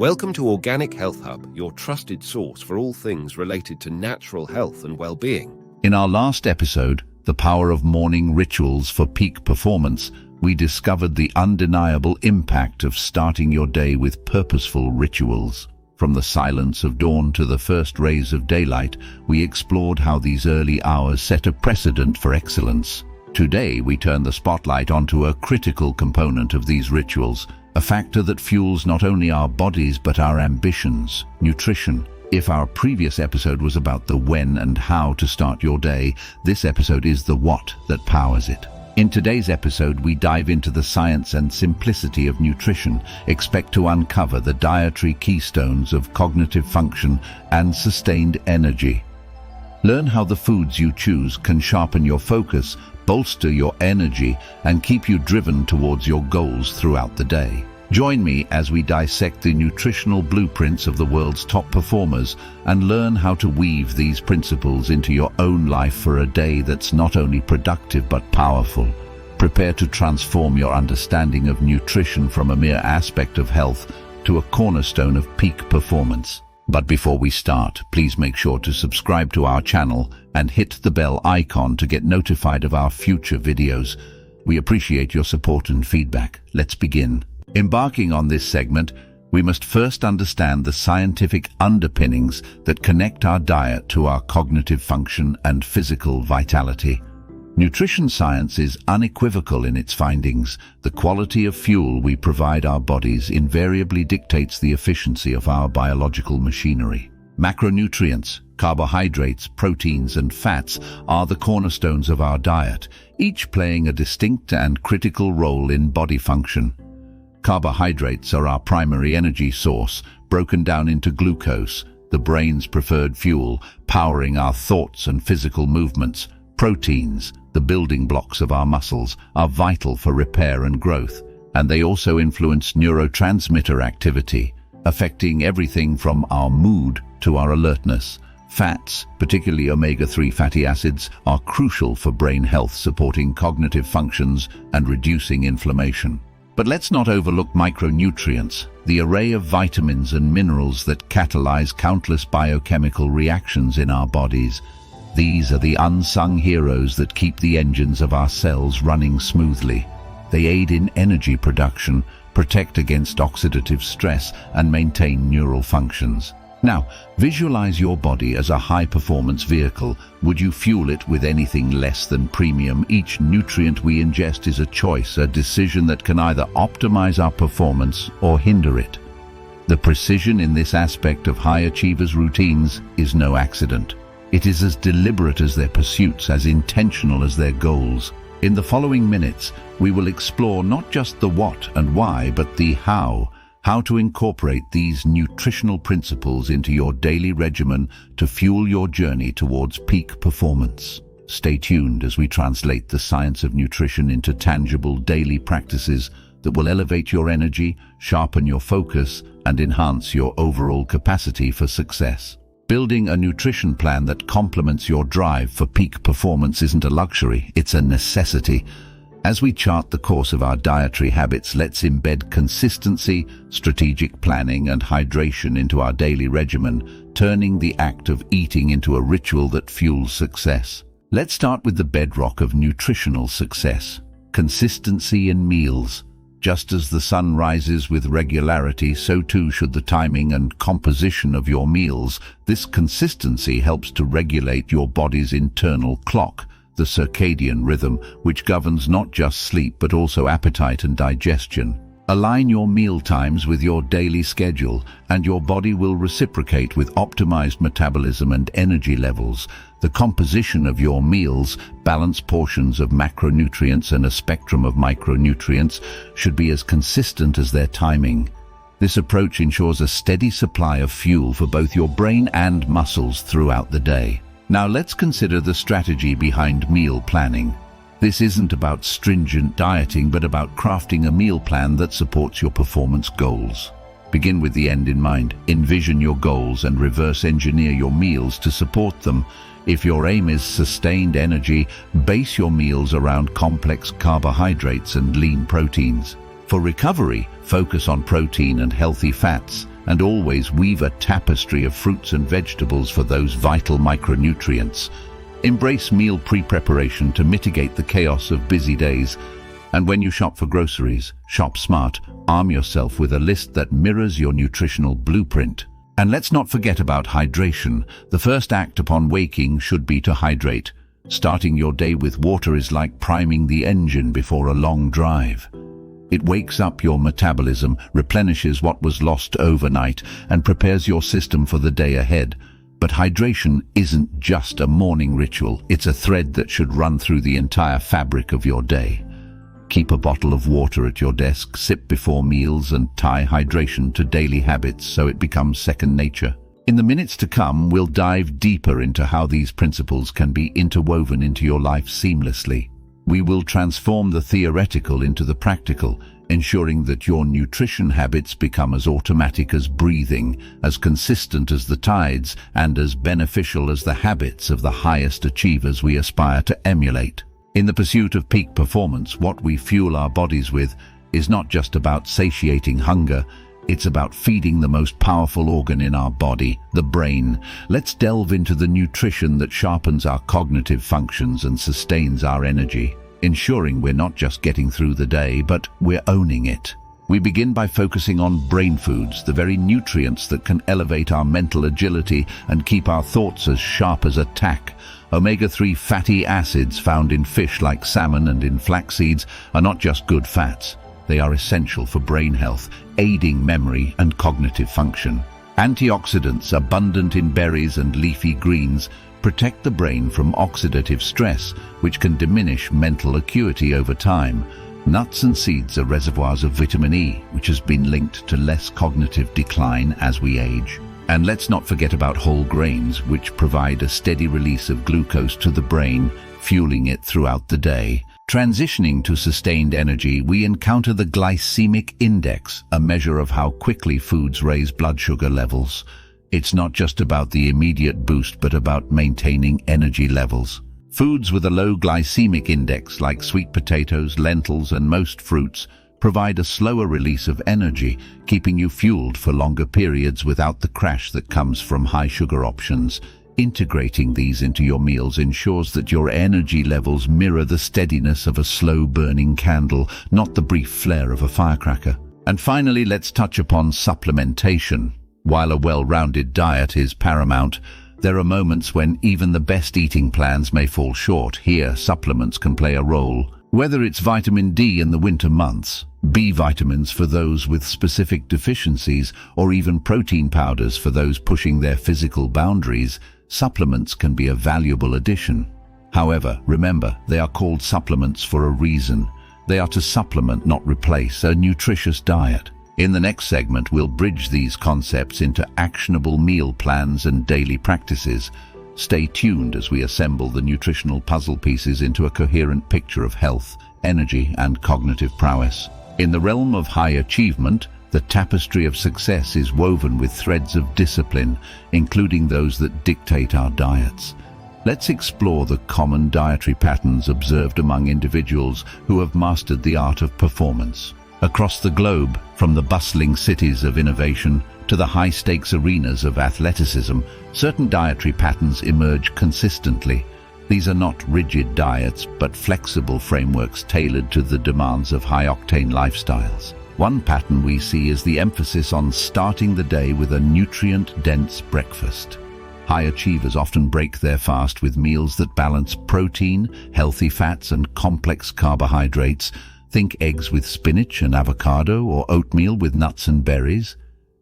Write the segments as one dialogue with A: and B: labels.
A: Welcome to Organic Health Hub, your trusted source for all things related to natural health and well-being.
B: In our last episode, The Power of Morning Rituals for Peak Performance, we discovered the undeniable impact of starting your day with purposeful rituals. From the silence of dawn to the first rays of daylight, we explored how these early hours set a precedent for excellence. Today, we turn the spotlight onto a critical component of these rituals, a factor that fuels not only our bodies but our ambitions: nutrition. If our previous episode was about the when and how to start your day, this episode is the what that powers it. In today's episode, we dive into the science and simplicity of nutrition. Expect to uncover the dietary keystones of cognitive function and sustained energy. Learn how the foods you choose can sharpen your focus, bolster your energy, and keep you driven towards your goals throughout the day. Join me as we dissect the nutritional blueprints of the world's top performers and learn how to weave these principles into your own life for a day that's not only productive but powerful. Prepare to transform your understanding of nutrition from a mere aspect of health to a cornerstone of peak performance. But before we start, please make sure to subscribe to our channel and hit the bell icon to get notified of our future videos. We appreciate your support and feedback. Let's begin. Embarking on this segment, we must first understand the scientific underpinnings that connect our diet to our cognitive function and physical vitality. Nutrition science is unequivocal in its findings. The quality of fuel we provide our bodies invariably dictates the efficiency of our biological machinery. Macronutrients, carbohydrates, proteins, and fats are the cornerstones of our diet, each playing a distinct and critical role in body function. Carbohydrates are our primary energy source, broken down into glucose, the brain's preferred fuel, powering our thoughts and physical movements. Proteins, the building blocks of our muscles, are vital for repair and growth, and they also influence neurotransmitter activity, affecting everything from our mood to our alertness. Fats, particularly omega-3 fatty acids, are crucial for brain health, supporting cognitive functions and reducing inflammation. But let's not overlook micronutrients, the array of vitamins and minerals that catalyze countless biochemical reactions in our bodies. These are the unsung heroes that keep the engines of our cells running smoothly. They aid in energy production, protect against oxidative stress, and maintain neural functions. Now, visualize your body as a high-performance vehicle. Would you fuel it with anything less than premium? Each nutrient we ingest is a choice, a decision that can either optimize our performance or hinder it. The precision in this aspect of high achievers' routines is no accident. It is as deliberate as their pursuits, as intentional as their goals. In the following minutes, we will explore not just the what and why, but the how to incorporate these nutritional principles into your daily regimen to fuel your journey towards peak performance. Stay tuned as we translate the science of nutrition into tangible daily practices that will elevate your energy, sharpen your focus, and enhance your overall capacity for success. Building a nutrition plan that complements your drive for peak performance isn't a luxury, it's a necessity. As we chart the course of our dietary habits, let's embed consistency, strategic planning, and hydration into our daily regimen, turning the act of eating into a ritual that fuels success. Let's start with the bedrock of nutritional success: consistency in meals. Just as the sun rises with regularity, so too should the timing and composition of your meals. This consistency helps to regulate your body's internal clock, the circadian rhythm, which governs not just sleep but also appetite and digestion. Align your meal times with your daily schedule, and your body will reciprocate with optimized metabolism and energy levels. The composition of your meals, balanced portions of macronutrients and a spectrum of micronutrients, should be as consistent as their timing. This approach ensures a steady supply of fuel for both your brain and muscles throughout the day. Now let's consider the strategy behind meal planning. This isn't about stringent dieting, but about crafting a meal plan that supports your performance goals. Begin with the end in mind. Envision your goals and reverse engineer your meals to support them. If your aim is sustained energy, base your meals around complex carbohydrates and lean proteins. For recovery, focus on protein and healthy fats. and always weave a tapestry of fruits and vegetables for those vital micronutrients. Embrace meal pre-preparation to mitigate the chaos of busy days. And when you shop for groceries, shop smart. Arm yourself with a list that mirrors your nutritional blueprint. And let's not forget about hydration. The first act upon waking should be to hydrate. Starting your day with water is like priming the engine before a long drive. It wakes up your metabolism, replenishes what was lost overnight, and prepares your system for the day ahead. But hydration isn't just a morning ritual, it's a thread that should run through the entire fabric of your day. Keep a bottle of water at your desk, sip before meals, and tie hydration to daily habits so it becomes second nature. In the minutes to come, we'll dive deeper into how these principles can be interwoven into your life seamlessly. We will transform the theoretical into the practical, ensuring that your nutrition habits become as automatic as breathing, as consistent as the tides, and as beneficial as the habits of the highest achievers we aspire to emulate. In the pursuit of peak performance, what we fuel our bodies with is not just about satiating hunger, it's about feeding the most powerful organ in our body, the brain. Let's delve into the nutrition that sharpens our cognitive functions and sustains our energy, ensuring we're not just getting through the day, but we're owning it. We begin by focusing on brain foods, the very nutrients that can elevate our mental agility and keep our thoughts as sharp as a tack. Omega-3 fatty acids found in fish like salmon and in flax seeds are not just good fats. They are essential for brain health, aiding memory and cognitive function. Antioxidants abundant in berries and leafy greens protect the brain from oxidative stress, which can diminish mental acuity over time. Nuts and seeds are reservoirs of vitamin E, which has been linked to less cognitive decline as we age. And let's not forget about whole grains, which provide a steady release of glucose to the brain, fueling it throughout the day. Transitioning to sustained energy, we encounter the glycemic index, a measure of how quickly foods raise blood sugar levels. It's not just about the immediate boost, but about maintaining energy levels. Foods with a low glycemic index, like sweet potatoes, lentils, and most fruits, provide a slower release of energy, keeping you fueled for longer periods without the crash that comes from high sugar options. Integrating these into your meals ensures that your energy levels mirror the steadiness of a slow-burning candle, not the brief flare of a firecracker. And finally, let's touch upon supplementation. While a well-rounded diet is paramount, there are moments when even the best eating plans may fall short. Here, supplements can play a role. Whether it's vitamin D in the winter months, B vitamins for those with specific deficiencies, or even protein powders for those pushing their physical boundaries, supplements can be a valuable addition. However, remember, they are called supplements for a reason. They are to supplement, not replace, a nutritious diet. In the next segment, we'll bridge these concepts into actionable meal plans and daily practices. Stay tuned as we assemble the nutritional puzzle pieces into a coherent picture of health, energy, and cognitive prowess. In the realm of high achievement, the tapestry of success is woven with threads of discipline, including those that dictate our diets. Let's explore the common dietary patterns observed among individuals who have mastered the art of performance. Across the globe, from the bustling cities of innovation to the high-stakes arenas of athleticism, certain dietary patterns emerge consistently. These are not rigid diets, but flexible frameworks tailored to the demands of high-octane lifestyles. One pattern we see is the emphasis on starting the day with a nutrient-dense breakfast. High achievers often break their fast with meals that balance protein, healthy fats, and complex carbohydrates. Think eggs with spinach and avocado, or oatmeal with nuts and berries.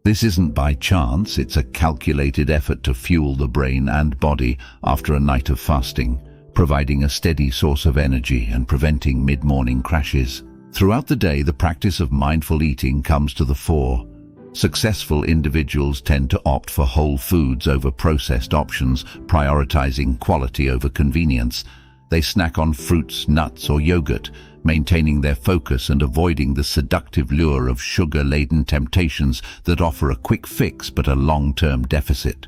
B: This isn't by chance, it's a calculated effort to fuel the brain and body after a night of fasting, providing a steady source of energy and preventing mid-morning crashes. Throughout the day, the practice of mindful eating comes to the fore. Successful individuals tend to opt for whole foods over processed options, prioritizing quality over convenience. They snack on fruits, nuts, or yogurt, maintaining their focus and avoiding the seductive lure of sugar-laden temptations that offer a quick fix but a long-term deficit.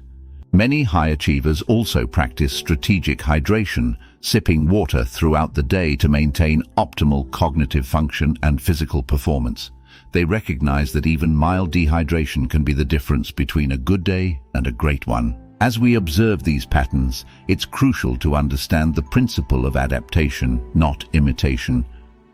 B: Many high achievers also practice strategic hydration, sipping water throughout the day to maintain optimal cognitive function and physical performance. they recognize that even mild dehydration can be the difference between a good day and a great one. As we observe these patterns, it's crucial to understand the principle of adaptation, not imitation.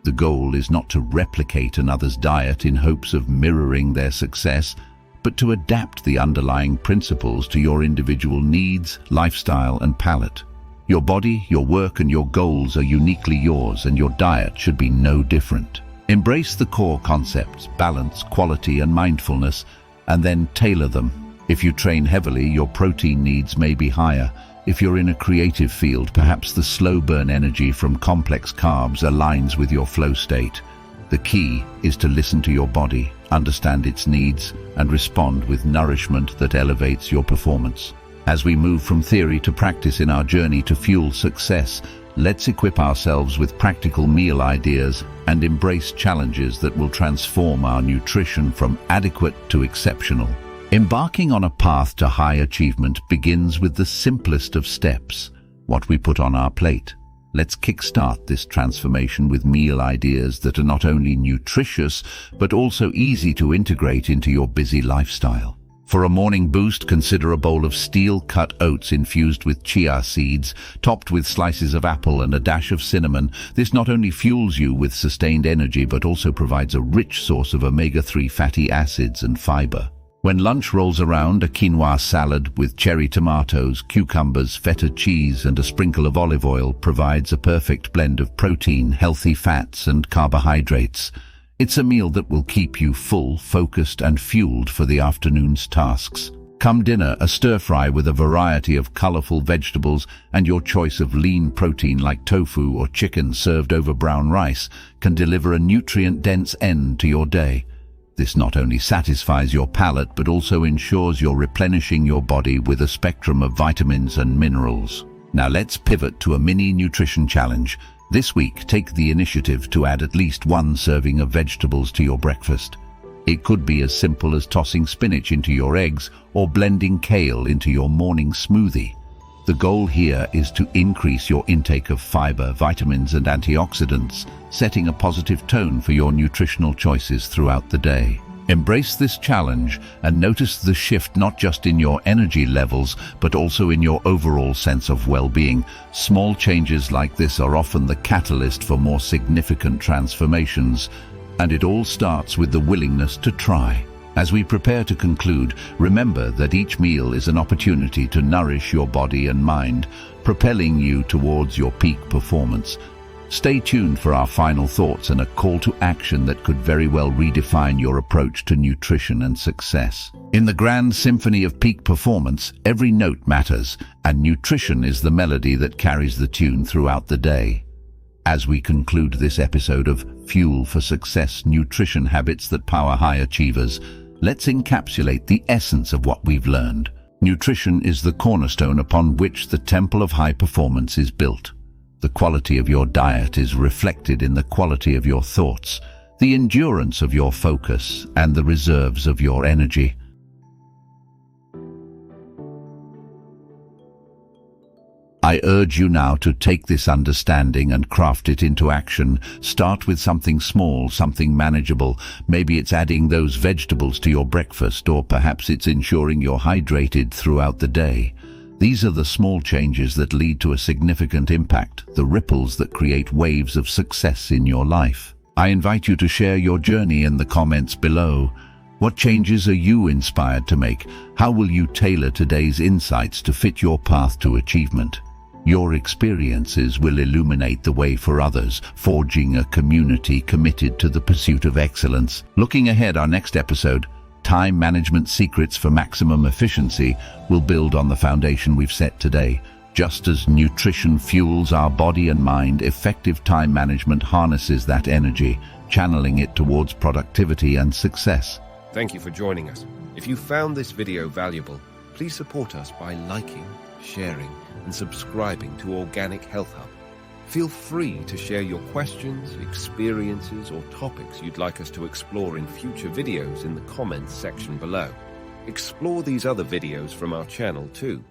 B: The goal is not to replicate another's diet in hopes of mirroring their success, but to adapt the underlying principles to your individual needs, lifestyle, and palate. Your body, your work, and your goals are uniquely yours, and your diet should be no different. Embrace the core concepts, balance, quality, and mindfulness, and then tailor them. If you train heavily, your protein needs may be higher. If you're in a creative field, perhaps the slow burn energy from complex carbs aligns with your flow state. The key is to listen to your body, understand its needs, and respond with nourishment that elevates your performance. As we move from theory to practice in our journey to fuel success, let's equip ourselves with practical meal ideas and embrace challenges that will transform our nutrition from adequate to exceptional. Embarking on a path to high achievement begins with the simplest of steps, what we put on our plate. Let's kickstart this transformation with meal ideas that are not only nutritious, but also easy to integrate into your busy lifestyle. For a morning boost, consider a bowl of steel-cut oats infused with chia seeds, topped with slices of apple and a dash of cinnamon. This not only fuels you with sustained energy, but also provides a rich source of omega-3 fatty acids and fiber. When lunch rolls around, a quinoa salad with cherry tomatoes, cucumbers, feta cheese, and a sprinkle of olive oil provides a perfect blend of protein, healthy fats, and carbohydrates. It's a meal that will keep you full, focused, and fueled for the afternoon's tasks. Come dinner, a stir-fry with a variety of colorful vegetables and your choice of lean protein like tofu or chicken served over brown rice can deliver a nutrient-dense end to your day. This not only satisfies your palate, but also ensures you're replenishing your body with a spectrum of vitamins and minerals. Now let's pivot to a mini nutrition challenge. This week, take the initiative to add at least one serving of vegetables to your breakfast. It could be as simple as tossing spinach into your eggs or blending kale into your morning smoothie. The goal here is to increase your intake of fiber, vitamins, and antioxidants, setting a positive tone for your nutritional choices throughout the day. Embrace this challenge and notice the shift not just in your energy levels, but also in your overall sense of well-being. Small changes like this are often the catalyst for more significant transformations, and it all starts with the willingness to try. As we prepare to conclude, remember that each meal is an opportunity to nourish your body and mind, propelling you towards your peak performance. Stay tuned for our final thoughts and a call to action that could very well redefine your approach to nutrition and success. In the grand symphony of peak performance, every note matters, and nutrition is the melody that carries the tune throughout the day. As we conclude this episode of Fuel for Success: Nutrition Habits That Power High Achievers, let's encapsulate the essence of what we've learned. Nutrition is the cornerstone upon which the temple of high performance is built. The quality of your diet is reflected in the quality of your thoughts, the endurance of your focus, and the reserves of your energy. I urge you now to take this understanding and craft it into action. Start with something small, something manageable. Maybe it's adding those vegetables to your breakfast, or perhaps it's ensuring you're hydrated throughout the day. These are the small changes that lead to a significant impact, the ripples that create waves of success in your life. I invite you to share your journey in the comments below. What changes are you inspired to make? How will you tailor today's insights to fit your path to achievement? Your experiences will illuminate the way for others, forging a community committed to the pursuit of excellence. Looking ahead, our next episode, Time Management Secrets for Maximum Efficiency, will build on the foundation we've set today. Just as nutrition fuels our body and mind, effective time management harnesses that energy, channeling it towards productivity and success.
A: Thank you for joining us. If you found this video valuable, please support us by liking, sharing, and subscribing to Organic Health Hub. Feel free to share your questions, experiences, or topics you'd like us to explore in future videos in the comments section below. Explore these other videos from our channel too.